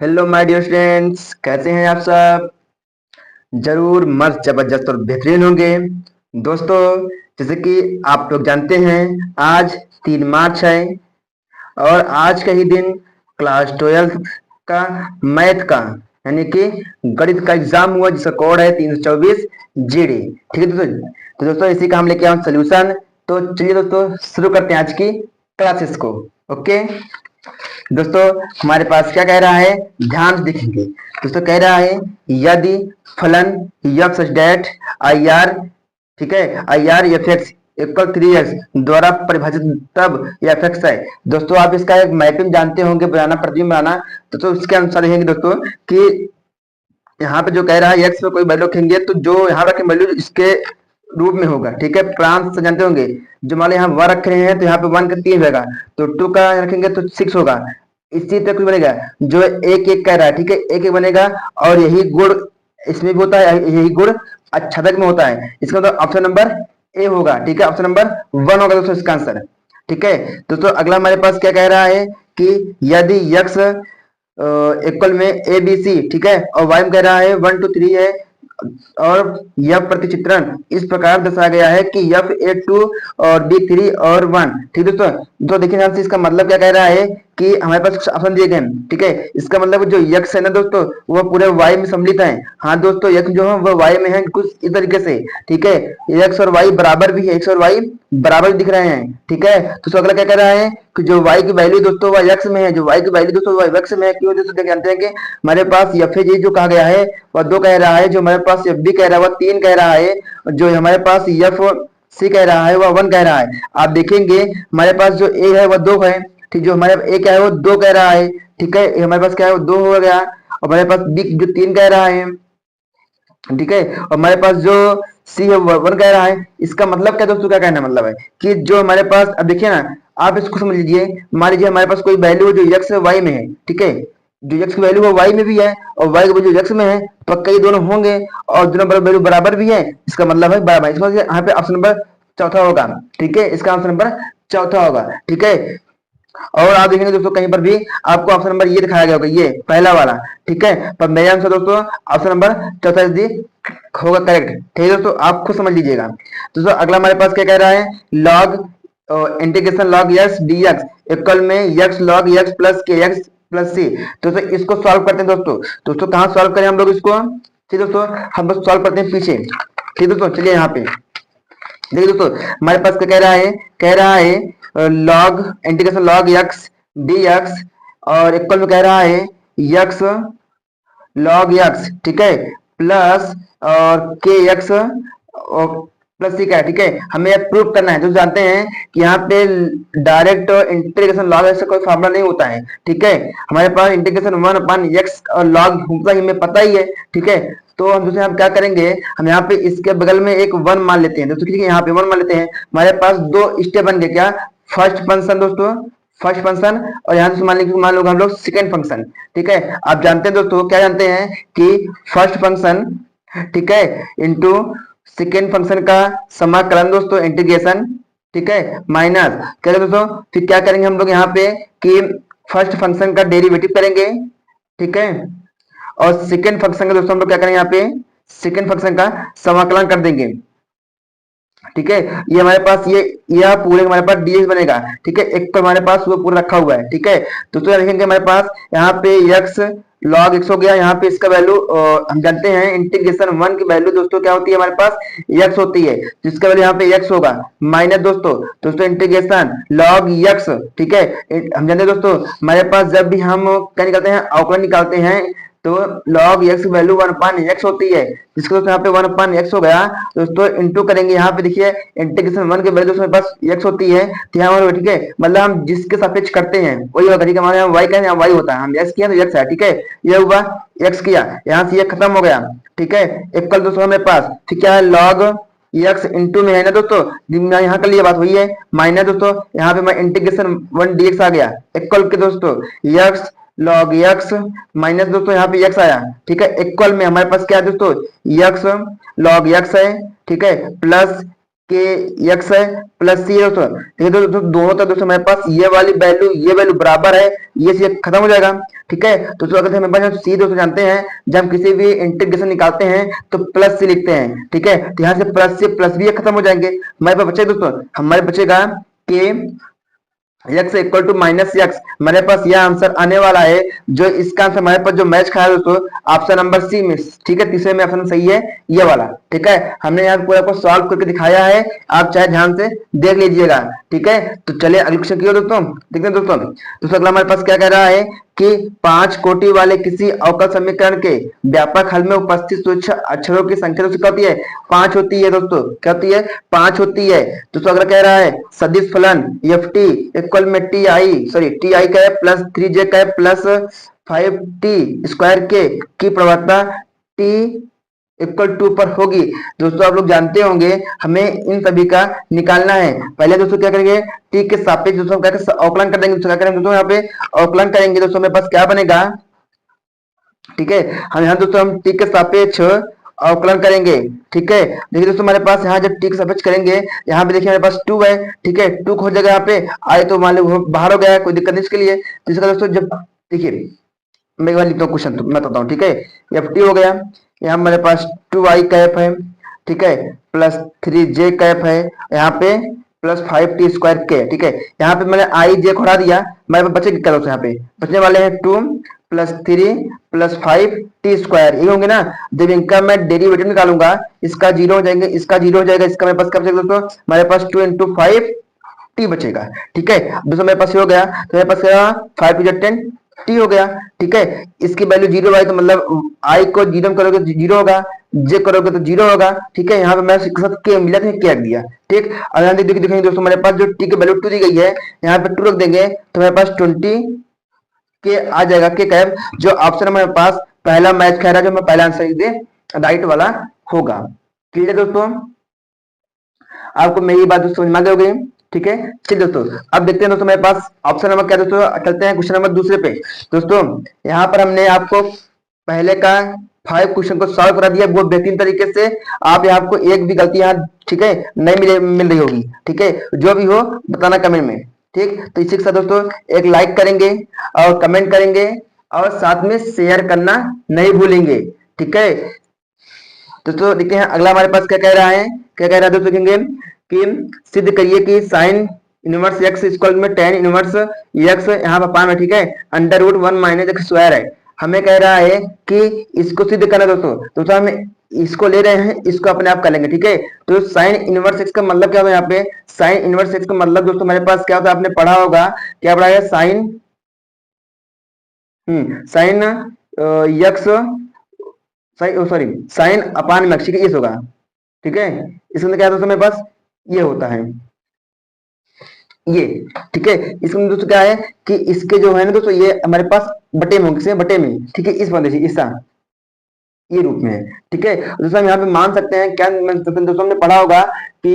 Hello my dear friends, कैसे हैं आप सब। जरूर मस्त जबरदस्त और बेहतरीन होंगे। दोस्तों, जैसे कि आप लोग जानते हैं, आज 3 मार्च है और आज का ही दिन क्लास 12 का मैथ का यानी कि गणित का एग्जाम हुआ, जिसका कोड है 324 जीडी। ठीक है दोस्तों। तो दोस्तों, इसी का हम लेके आए सोल्यूशन। तो चलिए दोस्तों, शुरू करते हैं आज की क्लासेस को। ओके दोस्तों, हमारे पास क्या कह रहा है, ध्यान से देखेंगे। दोस्तों कह रहा है, यदि फलन यक्स डेट आई आर, ठीक है, I R F x equal 3x द्वारा परिभाषित तब एफ एक्स है। दोस्तों आप इसका एक मैपिंग जानते होंगे, बनाना प्रतिबिंब बनाना। तो इसके अनुसार देखेंगे दोस्तों कि यहाँ पे जो कह रहा है एक्स पे कोई वैल्यू रखेंगे तो जो यहाँ रखे वैल्यू इसके रूप में होगा। ठीक है, प्रांत से जानते होंगे। जो मान लो यहाँ 1 रख रहे हैं तो यहाँ पे 1 का 3 रहेगा, तो 2 का रखेंगे तो 6 होगा। इसी तरह कुछ बनेगा जो एक एक कह रहा है। ठीक है, एक एक बनेगा और यही गुण इसमें भी होता है, यही गुण अच्छादक में होता है। इसका मतलब ऑप्शन नंबर ए होगा। ठीक है, ऑप्शन नंबर 1 होगा दोस्तों इसका आंसर। ठीक है दोस्तों, अगला हमारे पास क्या कह रहा है कि यदि यक्स इक्वल में ए बी सी, ठीक है, और वाई में कह रहा है 1 2 3 है, और यह प्रतिचित्रण इस प्रकार दर्शाया गया है कि यफ ए 2 और बी 3 और 1। ठीक है दोस्तों, तो देखिए ध्यान से, इसका मतलब क्या कह रहा है कि हमारे पास कुछ ऑप्शन दिए गए हैं। ठीक है, इसका मतलब जो यक्स है ना दोस्तों, वह पूरे वाई में सम्मिलित है। हाँ दोस्तों, यक्स जो है वह वाई में है कुछ इस तरीके से। ठीक है, एक्स और वाई बराबर भी है, एक्स और वाई बराबर दिख रहे हैं। ठीक है, तो अगला क्या कह रहा है कि जो y की वैल्यू दोस्तों वह x में है, जो y की वैल्यू दोस्तों वह x में है। क्यों दोस्तों, जानते हैं कि हमारे पास एफ जी जो कहा गया है वह 2 कह रहा है, जो हमारे पास एफ बी कह रहा है वह 3 कह रहा है, जो हमारे पास एफ सी कह रहा है वह 1 कह रहा है। आप देखेंगे हमारे पास जो ए है वह 2 है। ठीक, जो हमारे ए क्या है वो 2 कह रहा है। ठीक है, हमारे पास क्या है वो 2 हो गया, और हमारे पास बी जो 3 कह रहा है। ठीक है, और हमारे पास जो सी है 1 कह रहा है। इसका मतलब क्या दोस्तों, क्या कहना मतलब है कि जो हमारे पास, अब देखिए ना, आप इसको समझ लीजिए। मान लीजिए हमारे पास कोई वैल्यू जो एक्स वाई में है। ठीक है, जो एक्स की वैल्यू है वाई में भी है और वाई की वैल्यू एक्स में है, पक्का ये दोनों होंगे और दोनों वैल्यू बराबर भी है। इसका मतलब है बराबर, इसका मतलब यहाँ पे ऑप्शन नंबर चौथा होगा। ठीक है, इसका ऑप्शन नंबर चौथा होगा। ठीक है, और आप देखेंगे दोस्तों कहीं पर भी आपको ऑप्शन नंबर ये दिखाया गया होगा, ये पहला वाला। ठीक है, पर मेरा आंसर दोस्तों ऑप्शन नंबर चौथा दी होगा करेक्ट। ठीक है दोस्तों, आप खुद समझ लीजिएगा। दोस्तों अगला हमारे पास क्या कह रहा है, log integration log x D x equal में एक्स लॉग एक्स प्लस के एक्स प्लस सी। दोस्तों इसको सॉल्व करते हैं दोस्तों। दोस्तों कहाँ सॉल्व करें हम लोग इसको। ठीक दोस्तों, हम लोग सॉल्व करते हैं पीछे। ठीक दोस्तों, चलिए यहाँ पे देखिए दोस्तों, हमारे पास क्या कह रहा है, कह रहा है log integration log x D x और इक्वल में कह रहा है एक्स लॉग एक्स, ठीक है, प्लस और के एक्स प्लस सी का है। ठीक है, हमें यह प्रूव करना है। जो जानते हैं कि यहाँ पे डायरेक्ट इंटीग्रेशन लॉग एक्स का कोई फॉर्मूला नहीं होता है। ठीक है, हमारे पास इंटीग्रेशन 1/x और लॉग होता ही हमें पता ही है। ठीक है, तो हम दूसरे हम क्या करेंगे, हम यहाँ पे इसके बगल में एक 1 मान लेते हैं दोस्तों। ठीक है, यहाँ पे 1 मान लेते हैं। हमारे पास 2 स्टेप बन गए, क्या, फर्स्ट फंक्शन दोस्तों, फर्स्ट फंक्शन, और यहाँ से मान लो हम लोग सेकेंड फंक्शन। ठीक है, आप जानते हैं दोस्तों, क्या जानते हैं कि फर्स्ट फंक्शन, ठीक है, इंटू सेकेंड फंक्शन का समाकलन दोस्तों, इंटीग्रेशन। ठीक है, माइनस क्या दोस्तों, फिर क्या करेंगे हम लोग यहाँ पे कि फर्स्ट फंक्शन का डेरिवेटिव करेंगे। ठीक है, और सेकेंड फंक्शन का दोस्तों हम लोग क्या करेंगे, यहाँ पे सेकेंड फंक्शन का समाकलन कर देंगे। ठीक है, ये हमारे पास ये यह पूरे हमारे पास डीएक्स बनेगा। ठीक है, एक तो हमारे पास वो पूरा रखा हुआ है। ठीक है, तो देखेंगे हमारे पास यहाँ पे एक्स लॉग एक्स हो गया। यहाँ पे इसका वैल्यू हम जानते हैं इंटीग्रेशन 1 की वैल्यू दोस्तों क्या होती है, हमारे पास एक्स होती है, जिसका वैल्यू यहाँ पे एक्स होगा माइनस दोस्तों इंटीग्रेशन लॉग एक्स। ठीक है, हम जानते हैं दोस्तों, हमारे पास जब भी हम क्या निकालते हैं, अवकलन निकालते हैं, तो log x की वैल्यू 1/x होती है, जिसको दोस्तों यहाँ पे 1/x हो गया दोस्तों। इंटू करेंगे यहाँ पे, देखिए इंटीग्रेशन 1 की वैल्यू दोस्तों पास x होती है, तो यहाँ। ठीक है, मतलब हम जिसके सापेक्ष करते हैं वही होगा। ठीक है, हमारे यहाँ y का यहाँ y होता है, हम x किया तो x है। ठीक है, ये हुआ x किया, यहाँ से ये खत्म हो गया। ठीक है, इक्वल दोस्तों हमारे पास फिर क्या है, log x इंटू में है ना दोस्तों, यहाँ कर लिया बात हुई है, माइनस दोस्तों यहाँ पे मैं इंटीग्रेशन 1 dx आ गया, इक्वल के दोस्तों x लॉग एक्स माइनस दोस्तों यहाँ पे एक्स आया। ठीक है, इक्वल में हमारे पास क्या है दोस्तों, एक्स लॉग एक्स है। ठीक है, प्लस के एक्स है प्लस सी है दोस्तों। ठीक है दोस्तों, दोनों तरफ दोस्तों हमारे पास ये वैल्यू बराबर है, ये सी खत्म हो जाएगा। ठीक है दोस्तों, अगर हमारे पास सी दोस्तों जानते हैं, जब हम किसी भी इंटीग्रेशन निकालते हैं तो प्लस सी लिखते हैं। ठीक है, तो यहाँ से प्लस से प्लस भी खत्म हो जाएंगे। हमारे पास बचेगा दोस्तों, हमारे बचेगा के x equal to minus x. हमारे पास यह आंसर आने वाला है, जो इसका आंसर हमारे पास जो मैच खाया दोस्तों ऑप्शन नंबर सी में। ठीक है, तीसरे में ऑप्शन सही है ये वाला। ठीक है, हमने यहाँ पूरा को सॉल्व करके दिखाया है, आप चाहे ध्यान से देख लीजिएगा। ठीक है, तो चलिए अगले क्वेश्चन की ओर दोस्तों देखते हैं। दोस्तों अगला हमारे पास क्या कह रहा है कि 5 कोटि वाले किसी अवकल समीकरण के व्यापक हल में उपस्थित सूक्ष्म अक्षरों की संख्या दोस्तों क्या होती है? 5 होती है दोस्तों। क्या होती है? 5 होती है। दोस्तों अगर कह रहा है सदिश फलन एफ टी इक्वल में टी आई का है प्लस 3j का है प्लस 5t स्क्वायर के की प्रवणता टी इक्वल टू पर होगी। दोस्तों आप लोग जानते होंगे हमें इन सभी का निकालना है। पहले दोस्तों क्या करेंगे, टी के सापेक्ष दोस्तों क्या अवकलन कर देंगे। क्या करेंगे दोस्तों, यहाँ पे अवकलन करेंगे दोस्तों, हमें पास क्या बनेगा? ठीक है, हम यहाँ दोस्तों हम टी के सापेक्ष अवकलन करेंगे। ठीक है, देखिए दोस्तों हमारे पास यहाँ जब टी के सापेक्ष करेंगे, यहाँ पे देखिए हमारे पास 2 है। ठीक है, 2 हो जाएगा, यहाँ पे आए तो मान लो बाहर हो गया, कोई दिक्कत नहीं इसके लिए। तो इसका दोस्तों जब देखिए मैं एक बार लिखता हूँ क्वेश्चन, तो मैं बताता हूँ। ठीक है, एफ टी हो गया, यहाँ हमारे पास 2i कैप है। ठीक है, प्लस 3j कैप है, यहाँ पे प्लस 5t स्क्वायर के। ठीक है, यहाँ पे मैंने आई जे को हटा दिया, हमारे पास बचेगा क्या दोस्तों? यहाँ पे बचने वाले हैं 2 प्लस 3 प्लस 5t स्क्वायर, ये होंगे ना। जब इनका मैं डेरिवेटिव निकालूंगा, इसका 0 हो जाएंगे, इसका 0 हो जाएगा, इसका मेरे पास क्या बचेगा दोस्तों? हमारे पास 2 इंटू 5t बचेगा। ठीक है दोस्तों, मेरे पास ये हो गया, तो मेरे पास क्या 5 टी हो गया। ठीक है, इसकी वैल्यू 0 आई तो मतलब आई को 0 करोगे तो 0 होगा, जे करोगे तो 0 होगा। ठीक है, यहाँ पे मैं के मिला था, क्या दिया। ठीक, और यहाँ देखेंगे दोस्तों हमारे पास जो टी की वैल्यू 2 दी गई है, यहाँ पे 2 रख देंगे तो हमारे पास 20 के आ जाएगा के कैप, जो ऑप्शन हमारे पास पहला मैच कह रहा है, जो मैं पहला आंसर दे राइट वाला होगा। क्लियर है दोस्तों, आपको मेरी बात दोस्तों समझ में आ गई होगी। ठीक है, चलिए दोस्तों अब देखते हैं दोस्तों मेरे पास ऑप्शन नंबर क्या दोस्तों, चलते हैं क्वेश्चन नंबर दूसरे पे। दोस्तों यहाँ पर हमने आपको पहले का 5 क्वेश्चन को सॉल्व करा दिया बहुत बेहतरीन तरीके से। आप यहाँ आपको एक भी गलती यहाँ ठीक है नहीं मिल रही होगी। ठीक है, जो भी हो बताना कमेंट में। ठीक, तो इसी के साथ दोस्तों एक लाइक करेंगे और कमेंट करेंगे और साथ में शेयर करना नहीं भूलेंगे। ठीक है दोस्तों, देखते हैं अगला हमारे पास क्या कह रहा है। क्या कह रहा है दोस्तों, देखेंगे कि सिद्ध करिए कि साइन इनवर्स एक्स इक्वल में टेन इनवर्स एक्स यहाँ पर पान है। ठीक है, under root 1 minus x square है। हमें कह रहा है कि इसको सिद्ध करना दोस्तों हम इसको ले रहे हैं, इसको अपने आप कर लेंगे। ठीक है, तो साइन इनवर्स एक्स का मतलब क्या होगा? यहाँ पे साइन इनवर्स एक्स का मतलब दोस्तों हमारे पास क्या होता है, आपने पढ़ा होगा, क्या पढ़ा है? साइन साइन यक्स सॉरी साइन अपान में, ठीक है, ये होगा। ठीक है, इसके अंदर क्या दोस्तों मेरे पास ये होता है ये। ठीक है, इसमें दोस्तों क्या है कि इसके जो है ना दोस्तों, ये हमारे पास बटे में होंगे, बटे में। ठीक है, इस बंदे से ऐसा ये रूप में है। ठीक है दोस्तों, हम यहाँ पे मान सकते हैं क्या दोस्तों, हमने पढ़ा होगा कि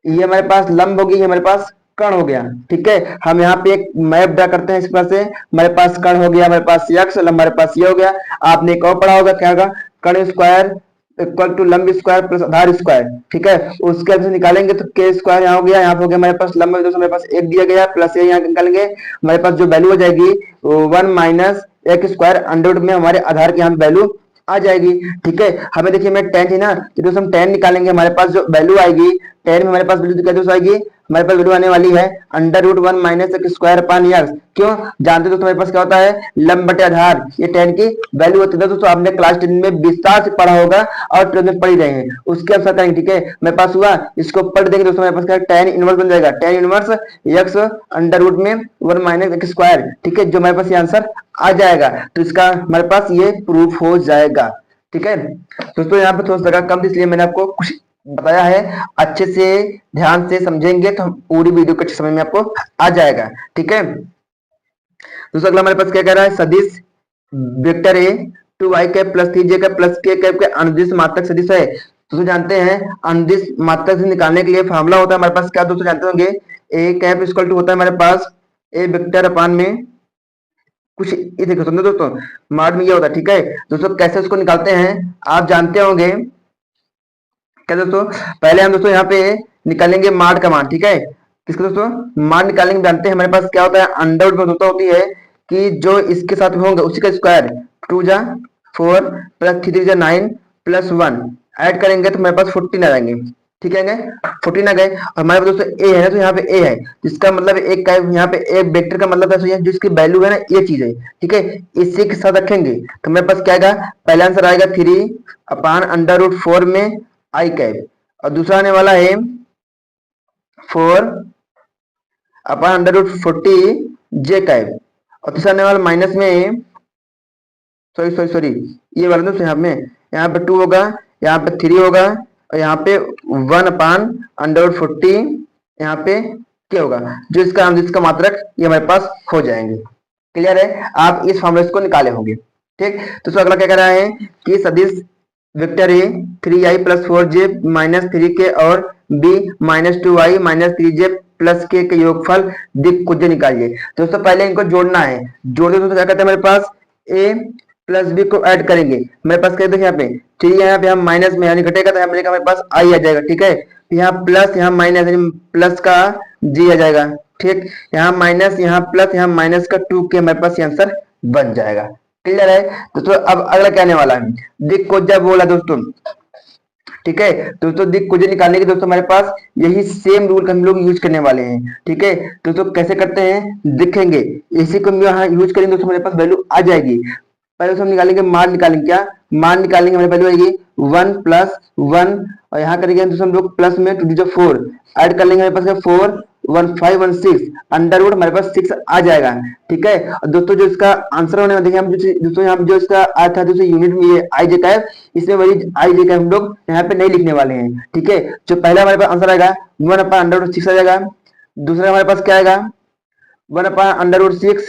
ये हमारे पास लंब होगी, ये हमारे पास कर्ण हो गया। ठीक है, हम यहाँ पे एक मैप ड्रा करते हैं इस प्रकार से, हमारे पास कर्ण हो गया, हमारे पास यक्ष, हमारे पास ये हो गया। आपने एक और पढ़ा होगा, क्या होगा? कर्ण स्क्वायर इक्वल टू लंब स्क्वायर प्लस आधार स्क्वायर। ठीक है, उसके से निकालेंगे तो के स्क्वायर यहाँ हो गया, यहाँ पे हो गया हमारे पास लंब दोस्तों, हमारे पास एक दिया गया प्लस ये यहाँ निकालेंगे, हमारे पास जो वैल्यू हो जाएगी 1 माइनस एक्स स्क्वायर अंडर में हमारे आधार की यहाँ वैल्यू आ जाएगी। ठीक है, हमें देखिए मैं टेन थी ना, तो दोस्तों हम टेन निकालेंगे, हमारे पास जो वैल्यू आएगी टेन में हमारे पास वैल्यू क्या दोस्तों आएगी? हमारे पास वैल्यू आने वाली है under root 1 minus x square upon x. क्यों जानते दोस्तों हमारे पास क्या होता है? लंब बटे आधार, ये टेन की वैल्यू होती है दोस्तों, आपने क्लास 10 में विस्तार से पढ़ा होगा और 12 में पढ़ ही रहे हैं, उसके अनुसार करेंगे। ठीक है, मेरे पास हुआ, इसको पढ़ देंगे दोस्तों, हमारे पास क्या टेन इनवर्स बन जाएगा, tan inverse x under root में 1 माइनस एक्स स्क्वायर। ठीक है, जो हमारे पास ये आंसर आ जाएगा, तो इसका हमारे पास ये प्रूफ हो जाएगा। ठीक है दोस्तों, यहाँ पे थोड़ा सा जगह कम थी, इसलिए मैंने आपको कुछ बताया है, अच्छे से ध्यान से समझेंगे तो पूरी वीडियो को अच्छे समझ में आपको आ जाएगा। ठीक है दोस्तों, अगला हमारे पास क्या कह रहा है? सदिश vector A 2i cap plus 3j cap plus k cap के अनुदिश मात्रक सदिश है। दोस्तों जानते हैं अनुदिश मात्रक से निकालने के लिए फॉर्मूला होता है हमारे पास, क्या दोस्तों जानते होंगे? ए कैप इक्वल टू होता है हमारे पास ए वेक्टर अपान में कुछ ये देखो समझो दोस्तों, मार्ड में ये होता है। ठीक है दोस्तों, कैसे उसको निकालते हैं आप जानते होंगे क्या दोस्तों, पहले हम दोस्तों यहाँ पे निकालेंगे मार्ड का मान, ठीक है। किसका दोस्तों, मार्ड निकालेंगे। जानते हैं हमारे पास क्या होता है, अंडर रूट में दोस्तों होती है कि जो इसके साथ में होंगे उसी का स्क्वायर, 2 जा 4 प्लस 3 जा 9 प्लस 1 ऐड करेंगे तो हमारे पास 14 आ जाएंगे, ठीक है। 14 आ गए। और हमारे पास दोस्तों ए है ना, तो यहाँ पे ए है, जिसका मतलब एक का यहाँ पे एक वेक्टर का मतलब है, तो जिसकी वैल्यू है ना ये चीज है, ठीक है। इसी के साथ रखेंगे तो हमारे पास क्या आएगा, पहला आंसर आएगा 3/√4 में आई कैप, और दूसरा आने वाला है 4/√40 जे कैप, और तीसरा आने वाला माइनस में, सॉरी सॉरी सॉरी, ये वाला दोस्तों यहाँ पे 2 होगा, यहाँ पे 3 होगा, और यहाँ पे 1/√40 यहाँ पे क्या होगा, जो इसका मात्रक ये हमारे पास हो जाएंगे। क्लियर है, आप इस फॉर्मूले को निकाले होंगे, ठीक। तो अगला क्या कह रहा है कि सदिश वेक्टर ए 3i+4j -3k और b -2i-3j प्लस के योगफल दिक्कुज्य निकालिए। दोस्तों पहले इनको जोड़ना है, जोड़ते दोस्तों क्या करते हैं, हमारे पास a प्लस बी को ऐड करेंगे। मेरे पास क्या देखिए यहाँ पे 3 यहाँ पे हम माइनस में यानी घटेगा तो यहाँ हमारे पास आई आ जाएगा, ठीक है। यहाँ प्लस यहाँ माइनस यानी प्लस का जी आ जाएगा, ठीक। यहाँ माइनस यहाँ प्लस यहाँ माइनस का 2k हमारे पास आंसर बन जाएगा। क्लियर है दोस्तों। अब अगला क्या आने वाला है, दिक्कुज्य बोला दोस्तों, ठीक है। दोस्तों दिक्कुज्य निकालने के दोस्तों हमारे पास यही सेम रूल हम लोग यूज करने वाले हैं, ठीक है। दोस्तों कैसे करते हैं देखेंगे, इसी को हम यहाँ यूज करेंगे दोस्तों, हमारे पास वैल्यू आ जाएगी। पहले हम निकालेंगे मान, निकालेंगे क्या, मान निकालेंगे, हमारे वैल्यू आएगी 1+1, और यहाँ करेंगे दोस्तों हम लोग प्लस में 2 4 ऐड कर लेंगे, हमारे पास 4 1 5 1 6 अंडर रूट हमारे पास 6 आ जाएगा, ठीक है। और दोस्तों जो इसका आंसर होने वाला, देखिए हम दोस्तों यहाँ जो इसका आया था दोस्तों यूनिट में ये आई जे का है, इसमें वही आई जे का हम लोग यहाँ पे नहीं लिखने वाले हैं, ठीक है। जो पहला हमारे पास आंसर आएगा 1/√6 आ जाएगा, दूसरा हमारे पास क्या आएगा 1/√6,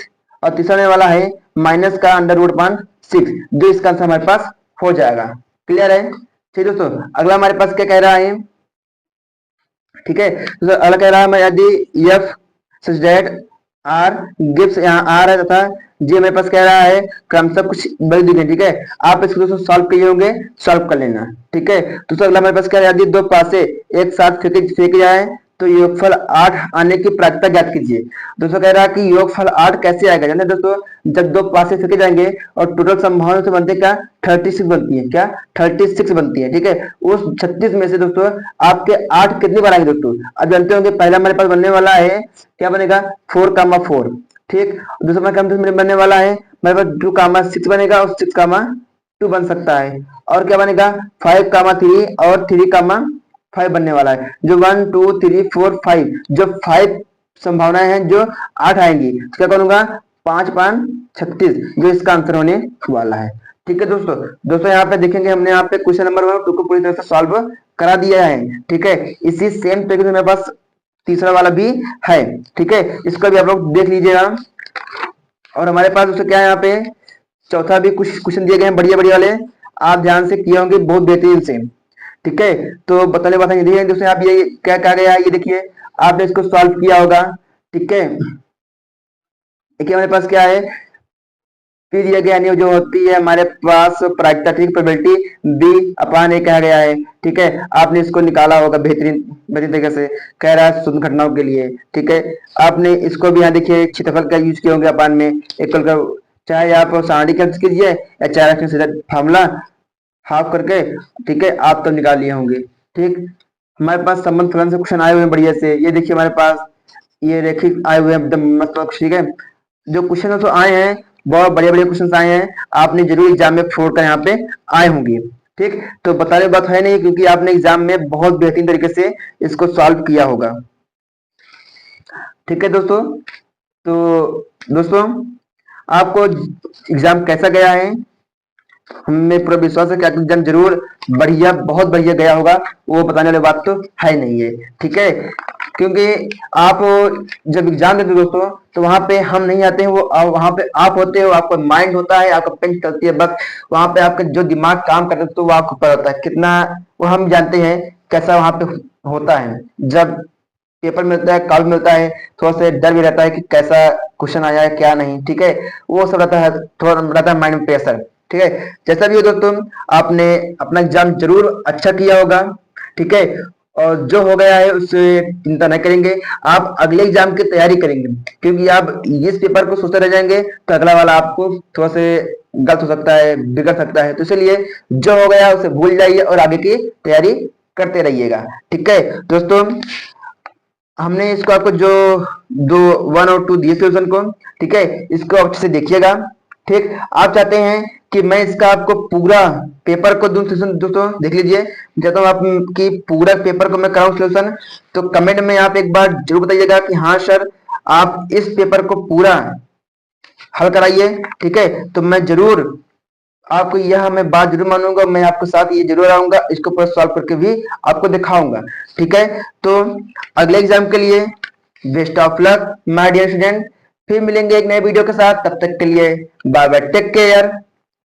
और तीसरा आने वाला है माइनस का √6, जो इसका आंसर हमारे पास हो जाएगा। क्लियर है, ठीक दोस्तों। अगला हमारे पास क्या कह रहा है, ठीक है। तो अगला कह रहा है यदि F such that R gives, यहाँ आर है तथा जी हमारे पास कह रहा है क्रमशः कुछ बड़ी दिखे, ठीक है। आप इसको दोस्तों सॉल्व किए होंगे, सॉल्व कर लेना, ठीक है। दोस्तों अगला हमारे पास क्या है, यदि दो पासे एक साथ फेंके जाए तो योगफल 8 आने की प्रायिकता ज्ञात कीजिए। दोस्तों कह रहा है कि योगफल 8 कैसे आएगा, जाने दोस्तों, जब दो पासे फेंके जाएंगे और टोटल संभावना से बनते क्या 36 बनती है, क्या 36 बनती है, ठीक है। उस 36 में से दोस्तों आपके 8 कितनी बार आएंगे दोस्तों, अब जानते होंगे पहला हमारे पास बनने वाला है क्या बनेगा 4, ठीक। दूसरा हमारे बनने वाला है हमारे पास 2, 6 बनेगा, और 6, 2 बन सकता है, और क्या बनेगा 5, 3 और 3, 5 बनने वाला है। जो 1 2 3 4 5 जो 5 संभावनाएं हैं जो 8 आएंगी, तो क्या करूंगा 5×5 = 36, जो इसका आंसर होने वाला है, ठीक है दोस्तों यहाँ पे देखेंगे हमने यहाँ पे क्वेश्चन नंबर 1 और 2 को पूरी तरह से सॉल्व करा दिया है, ठीक है। इसी सेम तरीके से मेरे पास तीसरा वाला भी है, ठीक है, इसको भी आप लोग देख लीजिएगा। और हमारे पास दोस्तों क्या है, यहाँ पे चौथा भी कुछ क्वेश्चन दिए गए हैं बढ़िया बढ़िया वाले, आप ध्यान से किए होंगे बहुत बेहतरीन से, ठीक है। तो बताने बात है दोस्तों, आप ये क्या कहा गया है ये देखिए, आपने इसको सॉल्व किया होगा, ठीक है। देखिए हमारे पास क्या है, फिर दिया गया जो होती है हमारे पास प्रायिकता, ठीक, प्रोबेबिलिटी b/a कहा गया है, ठीक है। आपने इसको निकाला होगा बेहतरीन तरीके से, कह रहा है शुद्ध घटनाओं के लिए, ठीक है। आपने इसको भी यहाँ देखिए क्षेत्रफल का यूज किए होंगे अपान में एकल का, चाहे आप सारणी का कीजिए या चाहे रखें सीधा फार्मूला हाफ करके, ठीक है, आप तो निकाल लिए होंगे, ठीक। हमारे पास संबंध फलन से क्वेश्चन आए हुए हैं बढ़िया से, ये देखिए हमारे पास ये रेखिक आए हुए हैं एकदम मतलब, ठीक है। जो क्वेश्चन तो आए हैं बहुत बड़े बड़े क्वेश्चन आए हैं, आपने जरूर एग्जाम में फोड़ कर यहाँ पे आए होंगे, ठीक। तो बताने बात है नहीं, क्योंकि आपने एग्जाम में बहुत बेहतरीन तरीके से इसको सॉल्व किया होगा, ठीक है दोस्तों। तो दोस्तों आपको एग्जाम कैसा गया है, हमें पूरा विश्वास है कि एग्जाम जरूर बढ़िया बहुत बढ़िया गया होगा, वो बताने वाली बात तो है नहीं है, ठीक है। क्योंकि आप जब एग्जाम देते हो दोस्तों, तो वहां पे हम नहीं आते हैं, वो वहां पे आप होते हो, आपका माइंड होता है, आपका पेन चलती है, बस वहां पे आपका जो दिमाग काम करता है तो वो आपको पता होता है कितना, वो हम जानते हैं कैसा वहां पे होता है। जब पेपर मिलता है, काल मिलता है, थोड़ा सा डर भी रहता है कि कैसा क्वेश्चन आया है क्या नहीं, ठीक है, वो सब रहता है, थोड़ा रहता है माइंड में प्रेशर, ठीक है। जैसा भी हो दोस्तों, आपने अपना एग्जाम जरूर अच्छा किया होगा, ठीक है। और जो हो गया है उससे चिंता नहीं करेंगे, आप अगले एग्जाम की तैयारी करेंगे, क्योंकि आप इस पेपर को सोचते रह जाएंगे तो अगला वाला आपको थोड़ा से गलत हो सकता है, बिगड़ सकता है। तो इसलिए जो हो गया उसे भूल जाइए और आगे की तैयारी करते रहिएगा। ठीक है दोस्तों, हमने इसको आपको जो दो 1 और 2 दिए सोल्यूशन को, ठीक है, इसको अच्छे से देखिएगा। ठीक, आप चाहते हैं कि मैं इसका आपको पूरा पेपर को दूं सोल्यूशन, दोस्तों देख लीजिए, चाहता हूँ आपकी पूरा पेपर को मैं कराऊं सोल्यूशन, तो कमेंट में आप एक बार जरूर बताइएगा कि हाँ सर आप इस पेपर को पूरा हल कराइए। ठीक है, तो मैं जरूर आपको यह मैं बात जरूर मानूंगा, मैं आपके साथ ये जरूर आऊंगा, इसको पूरा सॉल्व करके भी आपको दिखाऊंगा। ठीक है, तो अगले एग्जाम के लिए best of luck my dear student. फिर मिलेंगे एक नए वीडियो के साथ, तब तक के लिए बाय बाय, टेक केयर।